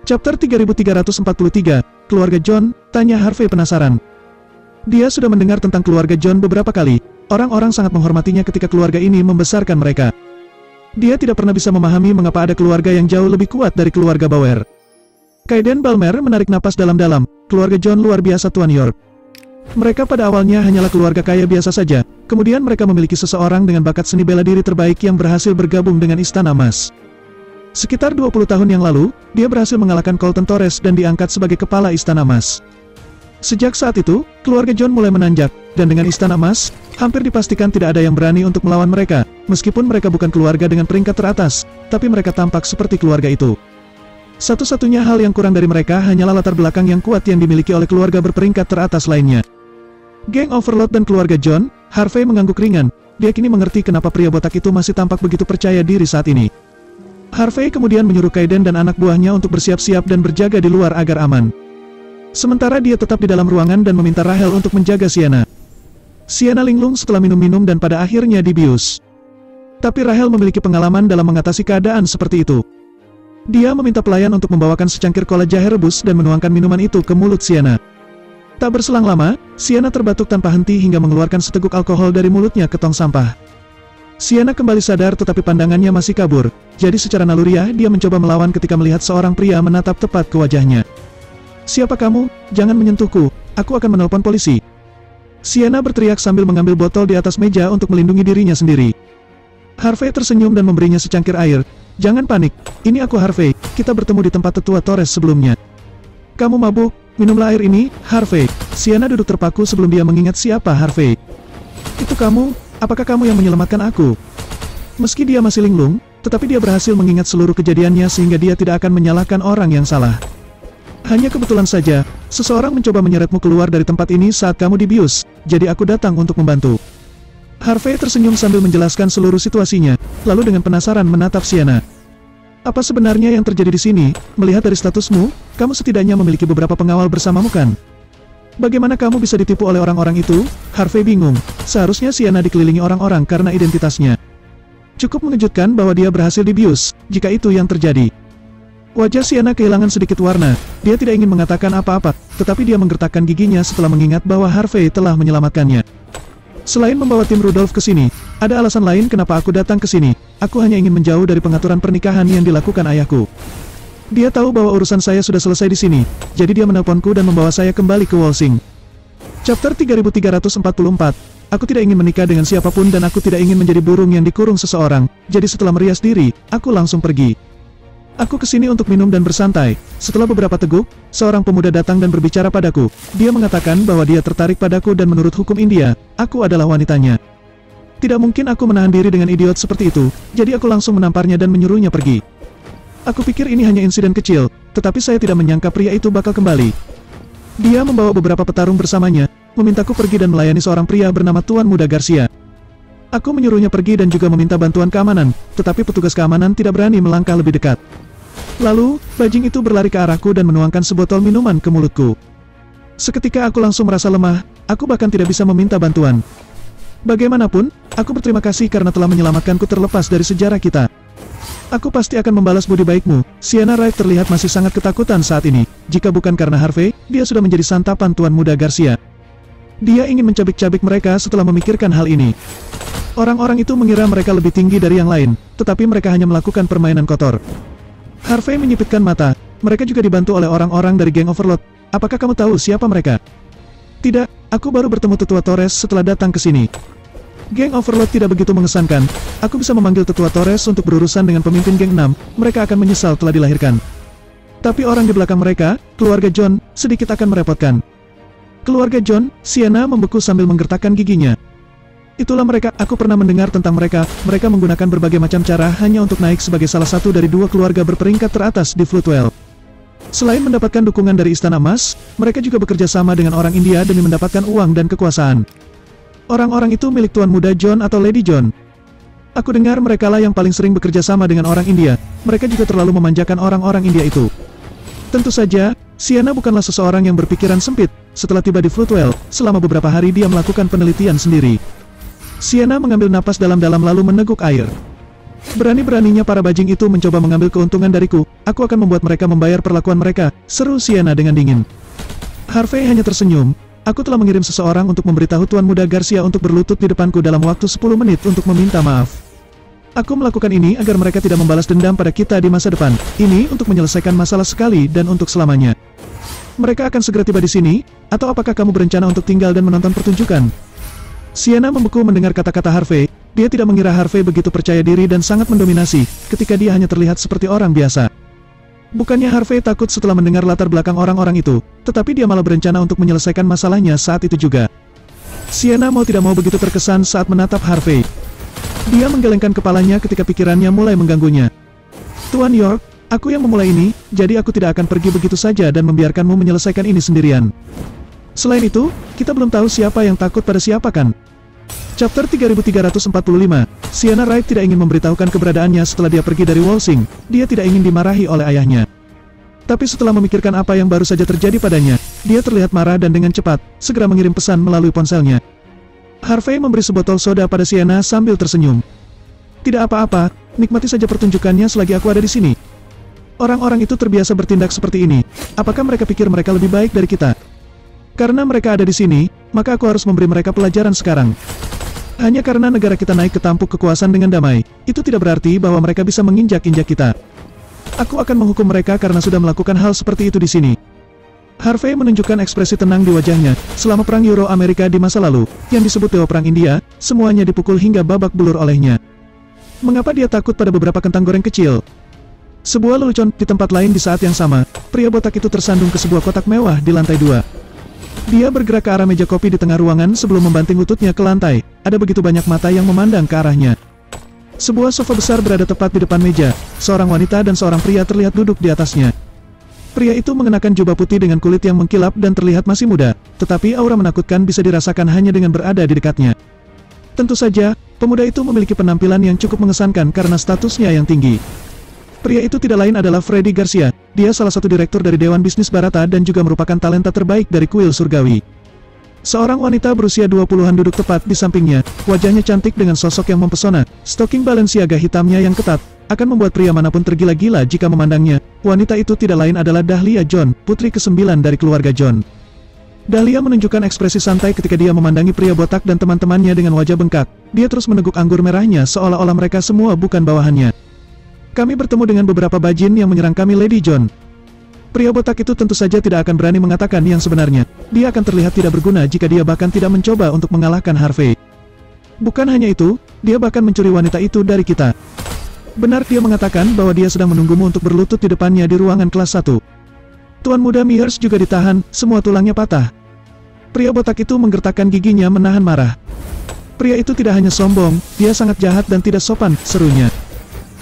Chapter 3343, Keluarga John, tanya Harvey penasaran. Dia sudah mendengar tentang keluarga John beberapa kali. Orang-orang sangat menghormatinya ketika keluarga ini membesarkan mereka. Dia tidak pernah bisa memahami mengapa ada keluarga yang jauh lebih kuat dari keluarga Bauer. Kaiden Balmer menarik napas dalam-dalam. Keluarga John luar biasa, Tuan York. Mereka pada awalnya hanyalah keluarga kaya biasa saja, kemudian mereka memiliki seseorang dengan bakat seni bela diri terbaik yang berhasil bergabung dengan Istana Emas. Sekitar 20 tahun yang lalu, dia berhasil mengalahkan Colton Torres dan diangkat sebagai kepala Istana Emas. Sejak saat itu, keluarga John mulai menanjak, dan dengan Istana Emas, hampir dipastikan tidak ada yang berani untuk melawan mereka, meskipun mereka bukan keluarga dengan peringkat teratas, tapi mereka tampak seperti keluarga itu. Satu-satunya hal yang kurang dari mereka hanyalah latar belakang yang kuat yang dimiliki oleh keluarga berperingkat teratas lainnya. Geng Overlord dan keluarga John, Harvey mengangguk ringan, dia kini mengerti kenapa pria botak itu masih tampak begitu percaya diri saat ini. Harvey kemudian menyuruh Kaiden dan anak buahnya untuk bersiap-siap dan berjaga di luar agar aman. Sementara dia tetap di dalam ruangan dan meminta Rahel untuk menjaga Sienna. Sienna linglung setelah minum-minum dan pada akhirnya dibius. Tapi Rahel memiliki pengalaman dalam mengatasi keadaan seperti itu. Dia meminta pelayan untuk membawakan secangkir cola jahe rebus dan menuangkan minuman itu ke mulut Sienna. Tak berselang lama, Sienna terbatuk tanpa henti hingga mengeluarkan seteguk alkohol dari mulutnya ke tong sampah. Sienna kembali sadar tetapi pandangannya masih kabur, jadi secara naluriah dia mencoba melawan ketika melihat seorang pria menatap tepat ke wajahnya. "Siapa kamu? Jangan menyentuhku, aku akan menelpon polisi." Sienna berteriak sambil mengambil botol di atas meja untuk melindungi dirinya sendiri. Harvey tersenyum dan memberinya secangkir air. "Jangan panik, ini aku Harvey, kita bertemu di tempat tetua Torres sebelumnya." "Kamu mabuk, minumlah air ini, Harvey." Sienna duduk terpaku sebelum dia mengingat siapa Harvey. "Itu kamu? Apakah kamu yang menyelamatkan aku?" Meski dia masih linglung, tetapi dia berhasil mengingat seluruh kejadiannya sehingga dia tidak akan menyalahkan orang yang salah. "Hanya kebetulan saja, seseorang mencoba menyeretmu keluar dari tempat ini saat kamu dibius, jadi aku datang untuk membantu." Harvey tersenyum sambil menjelaskan seluruh situasinya, lalu dengan penasaran menatap Sienna. "Apa sebenarnya yang terjadi di sini? Melihat dari statusmu, kamu setidaknya memiliki beberapa pengawal bersamamu kan? Bagaimana kamu bisa ditipu oleh orang-orang itu?" Harvey bingung. Seharusnya Sienna dikelilingi orang-orang karena identitasnya. Cukup mengejutkan bahwa dia berhasil dibius, jika itu yang terjadi. Wajah Sienna kehilangan sedikit warna. Dia tidak ingin mengatakan apa-apa, tetapi dia menggertakkan giginya setelah mengingat bahwa Harvey telah menyelamatkannya. "Selain membawa tim Rudolph ke sini, ada alasan lain kenapa aku datang ke sini. Aku hanya ingin menjauh dari pengaturan pernikahan yang dilakukan ayahku. Dia tahu bahwa urusan saya sudah selesai di sini, jadi dia menelponku dan membawa saya kembali ke Walsing." Chapter 3344, Aku tidak ingin menikah dengan siapapun dan aku tidak ingin menjadi burung yang dikurung seseorang, jadi setelah merias diri, aku langsung pergi. Aku kesini untuk minum dan bersantai. Setelah beberapa teguk, seorang pemuda datang dan berbicara padaku. Dia mengatakan bahwa dia tertarik padaku dan menurut hukum India, aku adalah wanitanya. Tidak mungkin aku menahan diri dengan idiot seperti itu, jadi aku langsung menamparnya dan menyuruhnya pergi. Aku pikir ini hanya insiden kecil, tetapi saya tidak menyangka pria itu bakal kembali. Dia membawa beberapa petarung bersamanya, memintaku pergi dan melayani seorang pria bernama Tuan Muda Garcia. Aku menyuruhnya pergi dan juga meminta bantuan keamanan, tetapi petugas keamanan tidak berani melangkah lebih dekat. Lalu, bajing itu berlari ke arahku dan menuangkan sebotol minuman ke mulutku. Seketika aku langsung merasa lemah, aku bahkan tidak bisa meminta bantuan. Bagaimanapun, aku berterima kasih karena telah menyelamatkanku terlepas dari sejarah kita. Aku pasti akan membalas budi baikmu. Sienna Wright terlihat masih sangat ketakutan saat ini. Jika bukan karena Harvey, dia sudah menjadi santapan Tuan Muda Garcia. Dia ingin mencabik-cabik mereka setelah memikirkan hal ini. Orang-orang itu mengira mereka lebih tinggi dari yang lain, tetapi mereka hanya melakukan permainan kotor. Harvey menyipitkan mata. Mereka juga dibantu oleh orang-orang dari geng Overlord. Apakah kamu tahu siapa mereka? Tidak, aku baru bertemu Tetua Torres setelah datang ke sini. Geng Overlord tidak begitu mengesankan. Aku bisa memanggil Tetua Torres untuk berurusan dengan pemimpin geng 6, mereka akan menyesal telah dilahirkan. Tapi orang di belakang mereka, keluarga John, sedikit akan merepotkan. Keluarga John, Sienna membeku sambil menggertakkan giginya. Itulah mereka, aku pernah mendengar tentang mereka menggunakan berbagai macam cara hanya untuk naik sebagai salah satu dari dua keluarga berperingkat teratas di Floodwell. Selain mendapatkan dukungan dari Istana Emas, mereka juga bekerja sama dengan orang India demi mendapatkan uang dan kekuasaan. Orang-orang itu milik Tuan Muda John atau Lady John. Aku dengar merekalah yang paling sering bekerja sama dengan orang India, mereka juga terlalu memanjakan orang-orang India itu. Tentu saja, Sienna bukanlah seseorang yang berpikiran sempit. Setelah tiba di Floodwell, selama beberapa hari dia melakukan penelitian sendiri. Sienna mengambil napas dalam-dalam lalu meneguk air. Berani-beraninya para bajing itu mencoba mengambil keuntungan dariku, aku akan membuat mereka membayar perlakuan mereka, seru Sienna dengan dingin. Harvey hanya tersenyum, aku telah mengirim seseorang untuk memberitahu Tuan Muda Garcia untuk berlutut di depanku dalam waktu 10 menit untuk meminta maaf. Aku melakukan ini agar mereka tidak membalas dendam pada kita di masa depan, ini untuk menyelesaikan masalah sekali dan untuk selamanya. Mereka akan segera tiba di sini, atau apakah kamu berencana untuk tinggal dan menonton pertunjukan? Sienna membeku mendengar kata-kata Harvey, dia tidak mengira Harvey begitu percaya diri dan sangat mendominasi, ketika dia hanya terlihat seperti orang biasa. Bukannya Harvey takut setelah mendengar latar belakang orang-orang itu, tetapi dia malah berencana untuk menyelesaikan masalahnya saat itu juga. Sienna mau tidak mau begitu terkesan saat menatap Harvey. Dia menggelengkan kepalanya ketika pikirannya mulai mengganggunya. Tuan York, aku yang memulai ini, jadi aku tidak akan pergi begitu saja dan membiarkanmu menyelesaikan ini sendirian. Selain itu, kita belum tahu siapa yang takut pada siapa kan? Chapter 3345, Sienna Wright tidak ingin memberitahukan keberadaannya setelah dia pergi dari Walsing, dia tidak ingin dimarahi oleh ayahnya. Tapi setelah memikirkan apa yang baru saja terjadi padanya, dia terlihat marah dan dengan cepat, segera mengirim pesan melalui ponselnya. Harvey memberi sebotol soda pada Sienna sambil tersenyum. Tidak apa-apa, nikmati saja pertunjukannya selagi aku ada di sini. Orang-orang itu terbiasa bertindak seperti ini, apakah mereka pikir mereka lebih baik dari kita? Karena mereka ada di sini, maka aku harus memberi mereka pelajaran sekarang. Hanya karena negara kita naik ke tampuk kekuasaan dengan damai, itu tidak berarti bahwa mereka bisa menginjak-injak kita. Aku akan menghukum mereka karena sudah melakukan hal seperti itu di sini. Harvey menunjukkan ekspresi tenang di wajahnya, selama Perang Euro-Amerika di masa lalu, yang disebut Tewa Perang India, semuanya dipukul hingga babak belur olehnya. Mengapa dia takut pada beberapa kentang goreng kecil? Sebuah lelucon di tempat lain di saat yang sama, pria botak itu tersandung ke sebuah kotak mewah di lantai 2. Dia bergerak ke arah meja kopi di tengah ruangan sebelum membanting lututnya ke lantai, ada begitu banyak mata yang memandang ke arahnya. Sebuah sofa besar berada tepat di depan meja, seorang wanita dan seorang pria terlihat duduk di atasnya. Pria itu mengenakan jubah putih dengan kulit yang mengkilap dan terlihat masih muda, tetapi aura menakutkan bisa dirasakan hanya dengan berada di dekatnya. Tentu saja, pemuda itu memiliki penampilan yang cukup mengesankan karena statusnya yang tinggi. Pria itu tidak lain adalah Freddy Garcia, dia salah satu direktur dari Dewan Bisnis Barata dan juga merupakan talenta terbaik dari kuil surgawi. Seorang wanita berusia 20-an duduk tepat di sampingnya, wajahnya cantik dengan sosok yang mempesona, stoking Balenciaga hitamnya yang ketat, akan membuat pria manapun tergila-gila jika memandangnya. Wanita itu tidak lain adalah Dahlia John, putri ke-9 dari keluarga John. Dahlia menunjukkan ekspresi santai ketika dia memandangi pria botak dan teman-temannya dengan wajah bengkak, dia terus meneguk anggur merahnya seolah-olah mereka semua bukan bawahannya. Kami bertemu dengan beberapa bajin yang menyerang kami Lady John. Pria botak itu tentu saja tidak akan berani mengatakan yang sebenarnya, dia akan terlihat tidak berguna jika dia bahkan tidak mencoba untuk mengalahkan Harvey. Bukan hanya itu, dia bahkan mencuri wanita itu dari kita. Benar dia mengatakan bahwa dia sedang menunggumu untuk berlutut di depannya di ruangan kelas 1. Tuan Muda Mears juga ditahan, semua tulangnya patah. Pria botak itu menggertakkan giginya menahan marah. Pria itu tidak hanya sombong, dia sangat jahat dan tidak sopan, serunya.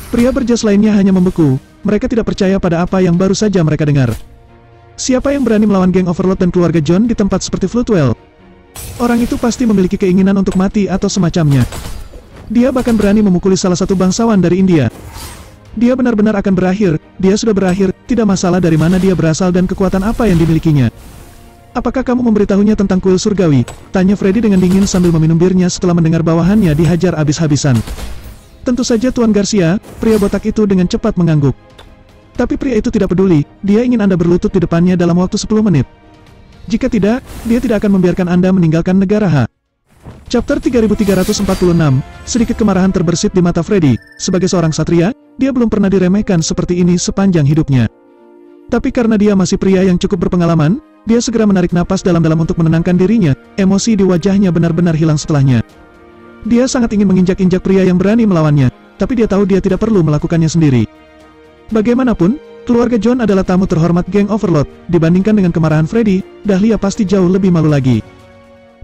Pria berjas lainnya hanya membeku, mereka tidak percaya pada apa yang baru saja mereka dengar. Siapa yang berani melawan geng Overlord dan keluarga John di tempat seperti Floodwell? Orang itu pasti memiliki keinginan untuk mati atau semacamnya. Dia bahkan berani memukuli salah satu bangsawan dari India. Dia benar-benar akan berakhir, dia sudah berakhir, tidak masalah dari mana dia berasal dan kekuatan apa yang dimilikinya. Apakah kamu memberitahunya tentang kuil surgawi? Tanya Freddy dengan dingin sambil meminum birnya setelah mendengar bawahannya dihajar habis-habisan. Tentu saja Tuan Garcia, pria botak itu dengan cepat mengangguk. Tapi pria itu tidak peduli, dia ingin Anda berlutut di depannya dalam waktu 10 menit. Jika tidak, dia tidak akan membiarkan Anda meninggalkan negara H. Chapter 3346, sedikit kemarahan terbersit di mata Freddy. Sebagai seorang satria, dia belum pernah diremehkan seperti ini sepanjang hidupnya. Tapi karena dia masih pria yang cukup berpengalaman, dia segera menarik napas dalam-dalam untuk menenangkan dirinya, emosi di wajahnya benar-benar hilang setelahnya. Dia sangat ingin menginjak-injak pria yang berani melawannya, tapi dia tahu dia tidak perlu melakukannya sendiri. Bagaimanapun, keluarga John adalah tamu terhormat geng Overlord, dibandingkan dengan kemarahan Freddy, Dahlia pasti jauh lebih malu lagi.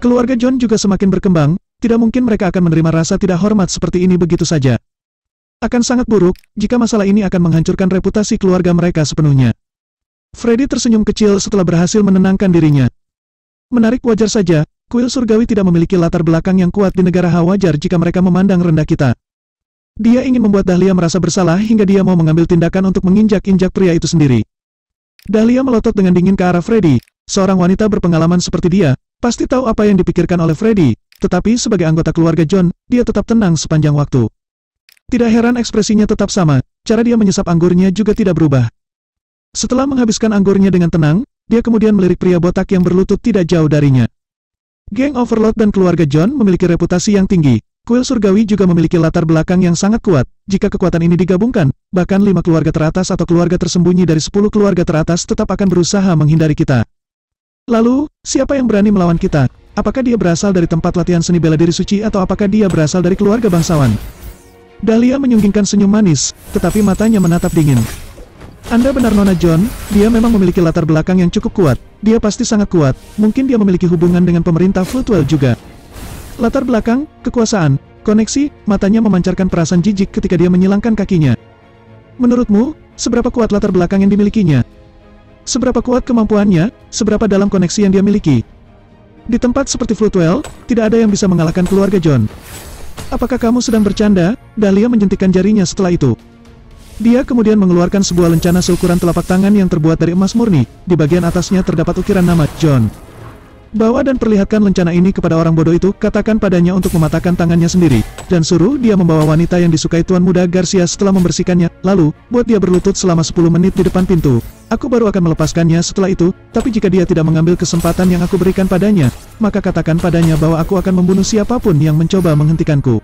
Keluarga John juga semakin berkembang, tidak mungkin mereka akan menerima rasa tidak hormat seperti ini begitu saja. Akan sangat buruk, jika masalah ini akan menghancurkan reputasi keluarga mereka sepenuhnya. Freddy tersenyum kecil setelah berhasil menenangkan dirinya. Menarik, wajar saja, kuil surgawi tidak memiliki latar belakang yang kuat di negara H. Wajar jika mereka memandang rendah kita. Dia ingin membuat Dahlia merasa bersalah hingga dia mau mengambil tindakan untuk menginjak-injak pria itu sendiri. Dahlia melotot dengan dingin ke arah Freddy. Seorang wanita berpengalaman seperti dia, pasti tahu apa yang dipikirkan oleh Freddy, tetapi sebagai anggota keluarga John, dia tetap tenang sepanjang waktu. Tidak heran ekspresinya tetap sama, cara dia menyesap anggurnya juga tidak berubah. Setelah menghabiskan anggurnya dengan tenang, dia kemudian melirik pria botak yang berlutut tidak jauh darinya. Geng Overlord dan keluarga John memiliki reputasi yang tinggi. Kuil surgawi juga memiliki latar belakang yang sangat kuat. Jika kekuatan ini digabungkan, bahkan 5 keluarga teratas atau keluarga tersembunyi dari 10 keluarga teratas tetap akan berusaha menghindari kita. Lalu, siapa yang berani melawan kita? Apakah dia berasal dari tempat latihan seni bela diri suci atau apakah dia berasal dari keluarga bangsawan? Dahlia menyunggingkan senyum manis, tetapi matanya menatap dingin. Anda benar Nona John, dia memang memiliki latar belakang yang cukup kuat. Dia pasti sangat kuat, mungkin dia memiliki hubungan dengan pemerintah Floodwell juga. Latar belakang, kekuasaan, koneksi, matanya memancarkan perasaan jijik ketika dia menyilangkan kakinya. Menurutmu, seberapa kuat latar belakang yang dimilikinya? Seberapa kuat kemampuannya, seberapa dalam koneksi yang dia miliki? Di tempat seperti Floodwell, tidak ada yang bisa mengalahkan keluarga John. Apakah kamu sedang bercanda? Dahlia menjentikkan jarinya setelah itu. Dia kemudian mengeluarkan sebuah lencana seukuran telapak tangan yang terbuat dari emas murni, di bagian atasnya terdapat ukiran nama John. Bawa dan perlihatkan lencana ini kepada orang bodoh itu, katakan padanya untuk mematahkan tangannya sendiri, dan suruh dia membawa wanita yang disukai Tuan Muda Garcia setelah membersihkannya, lalu, buat dia berlutut selama 10 menit di depan pintu. Aku baru akan melepaskannya setelah itu, tapi jika dia tidak mengambil kesempatan yang aku berikan padanya, maka katakan padanya bahwa aku akan membunuh siapapun yang mencoba menghentikanku.